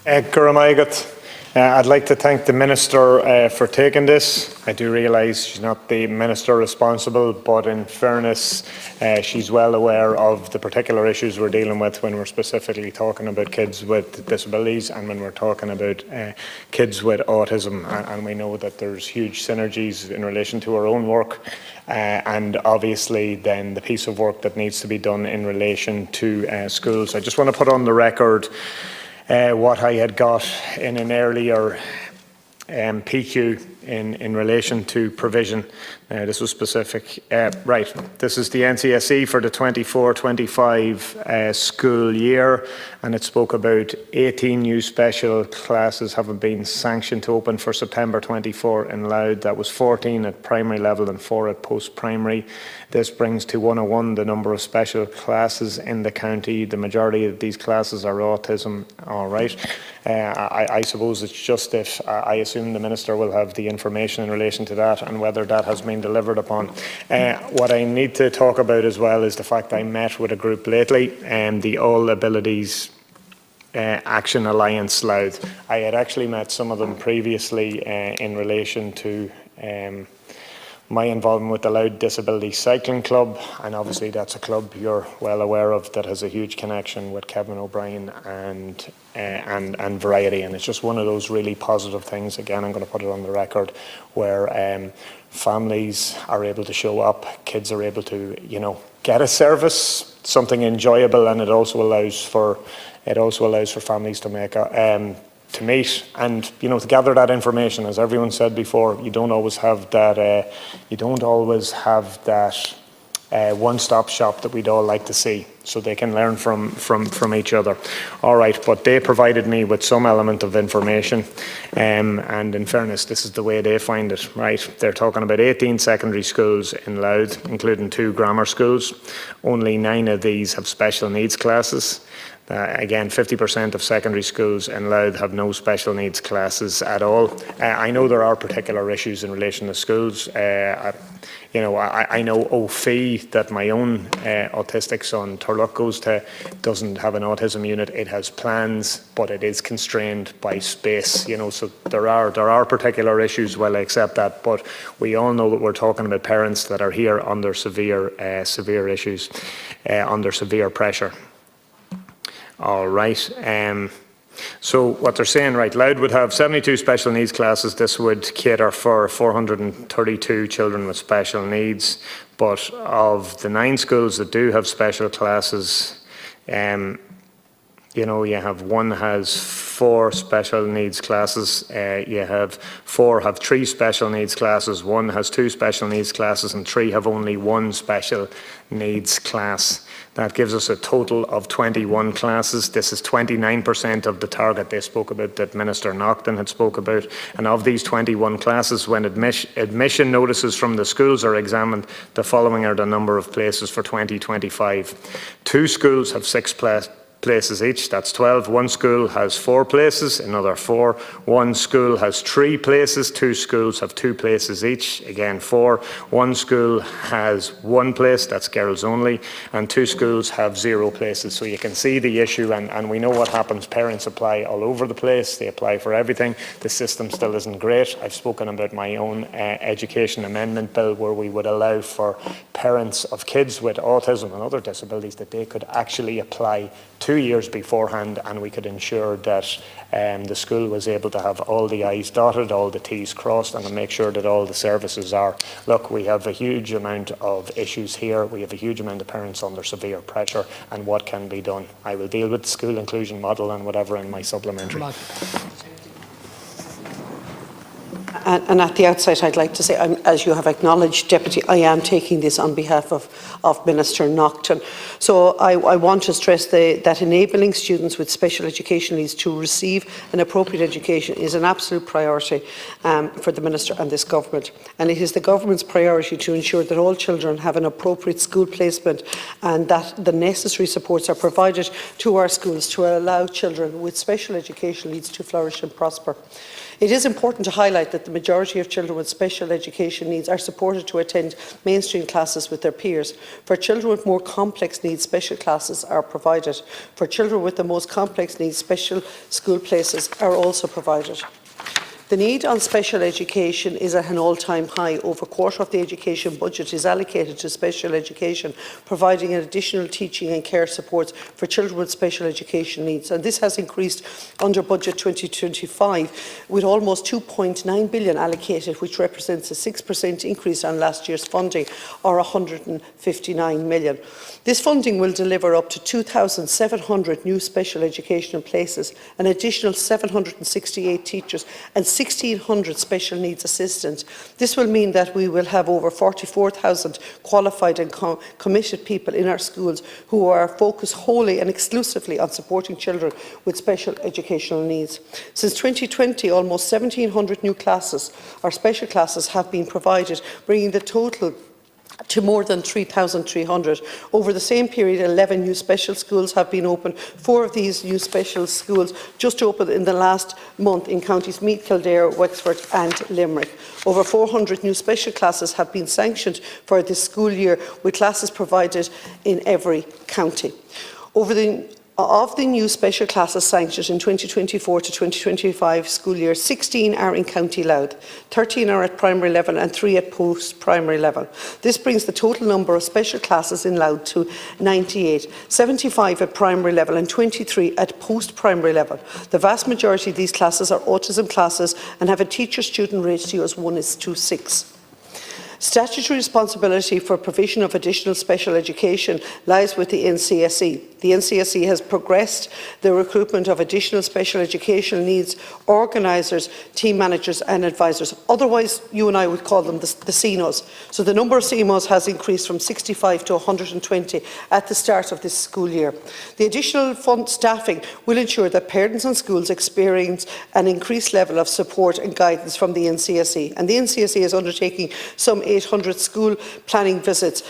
Guramagat. I'd like to thank the Minister for taking this. I do realise she's not the Minister responsible, but in fairness, she's well aware of the particular issues we're dealing with when we're specifically talking about kids with disabilities and when we're talking about kids with autism. And we know that there's huge synergies in relation to our own work and obviously then the piece of work that needs to be done in relation to schools. I just want to put on the record what I had got in an earlier PQ in relation to provision. This was specific. Right, this is the NCSE for the 24-25 school year, and it spoke about 18 new special classes having been sanctioned to open for September 24 in Louth. That was 14 at primary level and 4 at post-primary. This brings to 101 the number of special classes in the county. The majority of these classes are autism. All right. I suppose it's just if I assume the Minister will have the information in relation to that and whether that has been delivered upon. What I need to talk about as well is the fact I met with a group lately, the All Abilities Action Alliance Louth. I had actually met some of them previously in relation to my involvement with the Louth Disability Cycling Club, and obviously that's a club you're well aware of that has a huge connection with Kevin O'Brien and Ruairí, and it's just one of those really positive things. Again, I'm going to put it on the record where families are able to show up, kids are able to, get a service, something enjoyable, and it also allows for families to make to meet and to gather that information. As everyone said before, you don't always have that one-stop shop that we'd all like to see, so they can learn from each other. All right, but they provided me with some element of information, and in fairness, this is the way they find it. Right, they're talking about 18 secondary schools in Louth, including 2 grammar schools. Only 9 of these have special needs classes. Again, 50% of secondary schools in Louth have no special needs classes at all. I know there are particular issues in relation to schools. I know OFI, that my own autistic son, Turlock, goes to, doesn't have an autism unit. It has plans, but it is constrained by space. So there are particular issues. Well, I accept that, but we all know that we're talking about parents that are here under severe issues, under severe pressure. All right. So what they're saying, right, Louth would have 72 special needs classes. This would cater for 432 children with special needs. But of the 9 schools that do have special classes, you have one has 4 special needs classes. You have 4 have 3 special needs classes. 1 has 2 special needs classes, and 3 have only 1 special needs class. That gives us a total of 21 classes. This is 29% of the target they spoke about, that Minister Naughton had spoke about. And of these 21 classes, when admission notices from the schools are examined, the following are the number of places for 2025. 2 schools have 6 places each, that's 12. 1 school has 4 places, another 4. 1 school has 3 places, 2 schools have 2 places each, again 4. 1 school has 1 place, that's girls only, and 2 schools have 0 places. So you can see the issue, and we know what happens. Parents apply all over the place, they apply for everything. The system still isn't great. I've spoken about my own education amendment bill, where we would allow for parents of kids with autism and other disabilities that they could actually apply 2 years beforehand, and we could ensure that the school was able to have all the I's dotted, all the T's crossed, and to make sure that all the services are. Look, we have a huge amount of issues here. We have a huge amount of parents under severe pressure, and what can be done. I will deal with the school inclusion model and whatever in my supplementary. And at the outset, I'd like to say, as you have acknowledged, Deputy, I am taking this on behalf of Minister Naughton. So I want to stress that enabling students with special education needs to receive an appropriate education is an absolute priority for the Minister and this Government. And it is the Government's priority to ensure that all children have an appropriate school placement and that the necessary supports are provided to our schools to allow children with special education needs to flourish and prosper. It is important to highlight that the majority of children with special education needs are supported to attend mainstream classes with their peers. For children with more complex needs, special classes are provided. For children with the most complex needs, special school places are also provided. The need on special education is at an all-time high. Over a quarter of the education budget is allocated to special education, providing additional teaching and care supports for children with special education needs. And this has increased under budget 2025 with almost 2.9 billion allocated, which represents a 6% increase on last year's funding, or 159 million. This funding will deliver up to 2,700 new special educational places, an additional 768 teachers and 1,600 special needs assistants. This will mean that we will have over 44,000 qualified and committed people in our schools who are focused wholly and exclusively on supporting children with special educational needs. Since 2020, almost 1,700 new classes or special classes have been provided, bringing the total to more than 3,300. Over the same period, 11 new special schools have been opened. 4 of these new special schools just opened in the last month in counties Meath, Kildare, Wexford and Limerick. Over 400 new special classes have been sanctioned for this school year, with classes provided in every county. Of the new special classes sanctioned in 2024 to 2025 school year, 16 are in County Louth, 13 are at primary level and 3 at post-primary level. This brings the total number of special classes in Louth to 98, 75 at primary level and 23 at post-primary level. The vast majority of these classes are autism classes and have a teacher-student ratio as 1:6. Statutory responsibility for provision of additional special education lies with the NCSE. The NCSE has progressed the recruitment of additional special educational needs organisers, team managers and advisors. Otherwise, you and I would call them the CNOs. So the number of CNOs has increased from 65 to 120 at the start of this school year. The additional fund staffing will ensure that parents and schools experience an increased level of support and guidance from the NCSE. And the NCSE is undertaking some 800 school planning visits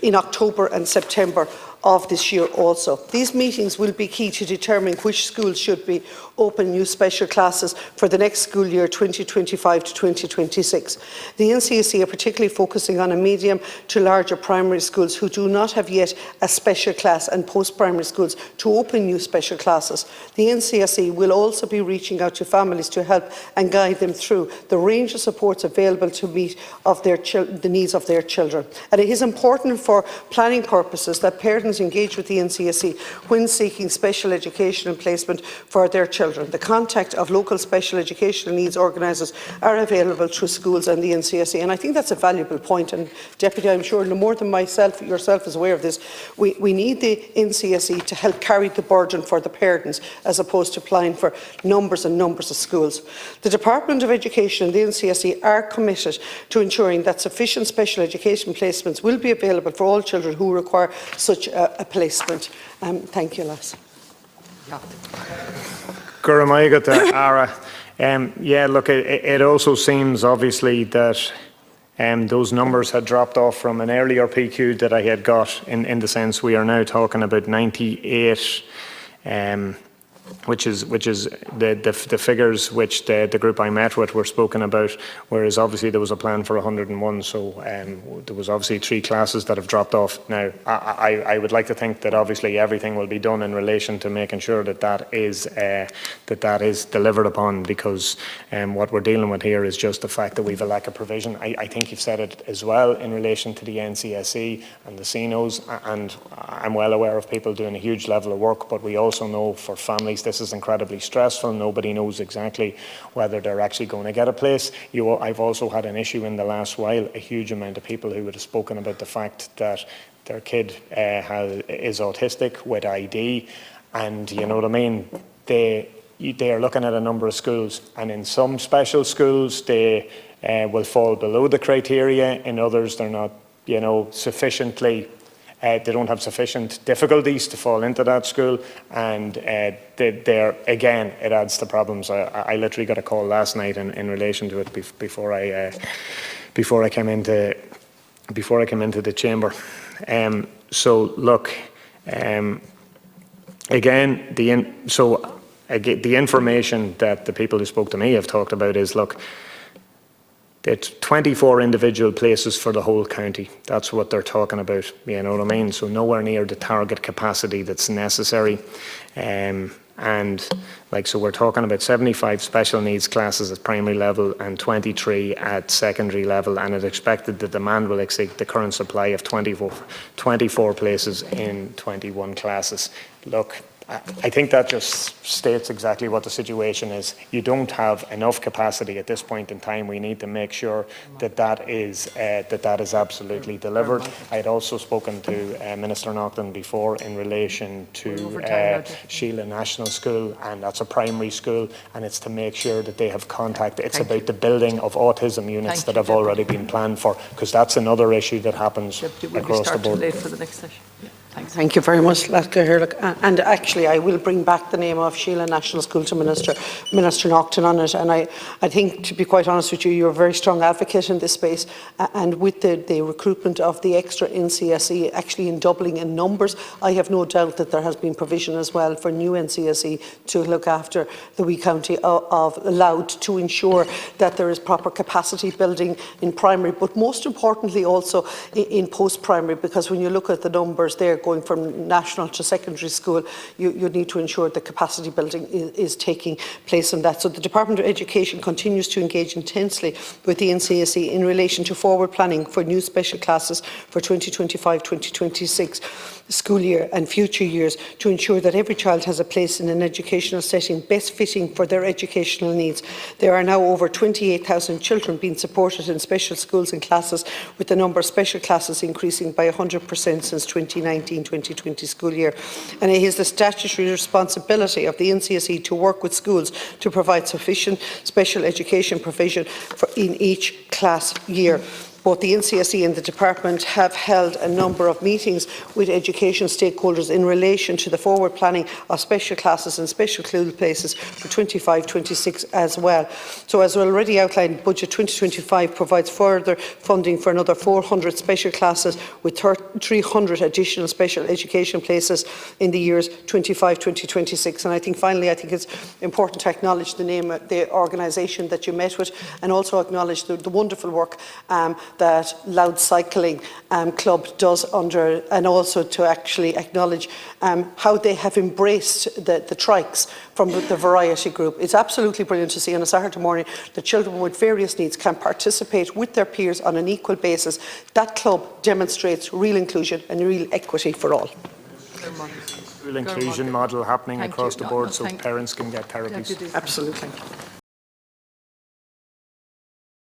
in October and September of this year also. These meetings will be key to determine which schools should be open new special classes for the next school year 2025 to 2026. The NCSE are particularly focusing on a medium to larger primary schools who do not have yet a special class and post-primary schools to open new special classes. The NCSE will also be reaching out to families to help and guide them through the range of supports available to meet the needs of their children. And it is important for planning purposes that parents engage with the NCSE when seeking special education and placement for their children. The contact of local special educational needs organisers are available through schools and the NCSE, and I think that's a valuable point. And Deputy, I'm sure no more than yourself is aware of this. We need the NCSE to help carry the burden for the parents as opposed to applying for numbers and numbers of schools. The Department of Education and the NCSE are committed to ensuring that sufficient special education placements will be available for all children who require such a placement. Thank you, Lass. Ara. Yeah, look, it also seems obviously that those numbers had dropped off from an earlier PQ that I had got, in the sense we are now talking about 98, which is the figures which the group I met with were spoken about, whereas obviously there was a plan for 101, so there was obviously 3 classes that have dropped off. Now, I would like to think that obviously everything will be done in relation to making sure that that is delivered upon, because what we're dealing with here is just the fact that we've a lack of provision. I think you've said it as well in relation to the NCSE and the CNOs, and I'm well aware of people doing a huge level of work, but we also know for families this is incredibly stressful. Nobody knows exactly whether they're actually going to get a place. I've also had an issue in the last while, a huge amount of people who would have spoken about the fact that their kid is autistic with ID, and you know what I mean, they are looking at a number of schools, and in some special schools they will fall below the criteria, in others they're not, sufficiently they don't have sufficient difficulties to fall into that school, and again, it adds to problems. I literally got a call last night in relation to it before I came into the chamber. So look, again, so again, the information that the people who spoke to me have talked about is, look, it's 24 individual places for the whole county. That's what they're talking about, you know what I mean? So nowhere near the target capacity that's necessary. And like, so we're talking about 75 special needs classes at primary level and 23 at secondary level, and it's expected the demand will exceed the current supply of 24 places in 21 classes. Look, I think that just states exactly what the situation is. You don't have enough capacity at this point in time. We need to make sure that that is absolutely delivered. I had also spoken to Minister Naughton before in relation to Sheila National School, and that's a primary school, and it's to make sure that they have contact. It's about the building of autism units that have already been planned for, because that's another issue that happens across the board. Late for the next session. Yeah. Thank you very much, Latka Hirlik. And actually, I will bring back the name of Sheila National School to Minister Naughton on it. And I think, to be quite honest with you, you're a very strong advocate in this space. And with the recruitment of the extra NCSE, actually in doubling in numbers, I have no doubt that there has been provision as well for new NCSE to look after the wee county of Louth, to ensure that there is proper capacity building in primary, but most importantly also in post-primary, because when you look at the numbers there, going from national to secondary school, you need to ensure that capacity building is taking place in that. So the Department of Education continues to engage intensely with the NCSE in relation to forward planning for new special classes for 2025-2026 school year and future years, to ensure that every child has a place in an educational setting best fitting for their educational needs. There are now over 28,000 children being supported in special schools and classes, with the number of special classes increasing by 100% since 2019-2020 school year. And it is the statutory responsibility of the NCSE to work with schools to provide sufficient special education provision in each class year. Both the NCSE and the department have held a number of meetings with education stakeholders in relation to the forward planning of special classes and special school places for 25-26 as well. So, as already outlined, Budget 2025 provides further funding for another 400 special classes with 300 additional special education places in the years 25-26. And I think finally, I think it's important to acknowledge the name of the organisation that you met with, and also acknowledge the wonderful work that Louth Cycling Club does under, and also to actually acknowledge how they have embraced the trikes from the variety group. It's absolutely brilliant to see on a Saturday morning that children with various needs can participate with their peers on an equal basis. That club demonstrates real inclusion and real equity for all. Real inclusion model happening across the board, so parents can get therapies. Absolutely.